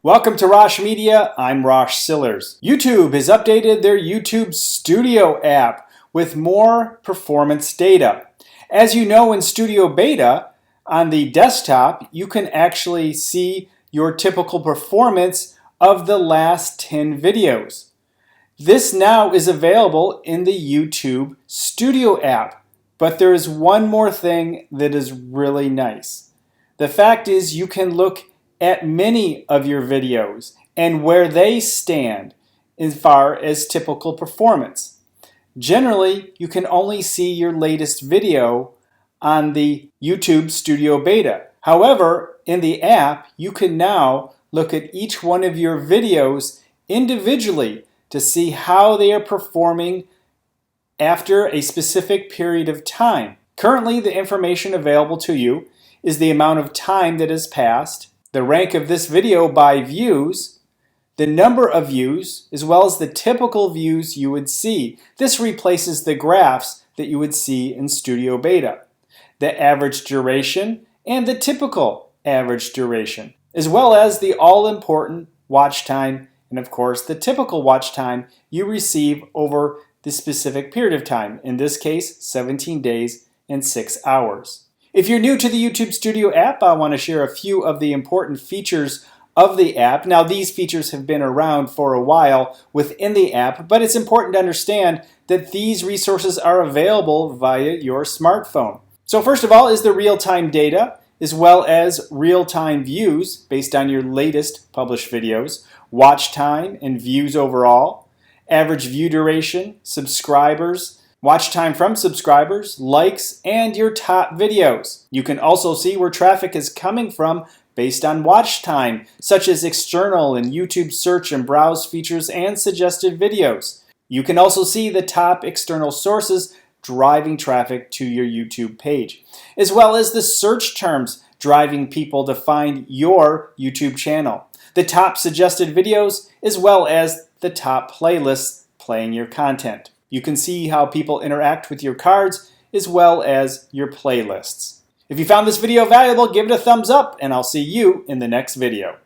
Welcome to Rosh Media, I'm Rosh Sillers. YouTube has updated their YouTube Studio app with more performance data. As you know, in Studio Beta, on the desktop, you can actually see your typical performance of the last 10 videos. This now is available in the YouTube Studio app, but there is one more thing that is really nice. The fact is you can look at many of your videos and where they stand as far as typical performance. Generally, you can only see your latest video on the YouTube Studio Beta. However, in the app, you can now look at each one of your videos individually to see how they are performing after a specific period of time. Currently, the information available to you is the amount of time that has passed, the rank of this video by views, the number of views, as well as the typical views you would see. This replaces the graphs that you would see in Studio Beta. The average duration and the typical average duration, as well as the all-important watch time and of course the typical watch time you receive over the specific period of time, in this case 17 days and 6 hours. If you're new to the YouTube Studio app, I want to share a few of the important features of the app. Now, these features have been around for a while within the app, but it's important to understand that these resources are available via your smartphone. So first of all is the real-time data, as well as real-time views based on your latest published videos, watch time and views overall, average view duration, subscribers, watch time from subscribers, likes, and your top videos. You can also see where traffic is coming from based on watch time, such as external and YouTube search and browse features and suggested videos. You can also see the top external sources driving traffic to your YouTube page, as well as the search terms driving people to find your YouTube channel, the top suggested videos, as well as the top playlists playing your content. You can see how people interact with your cards as well as your playlists. If you found this video valuable, give it a thumbs up and I'll see you in the next video.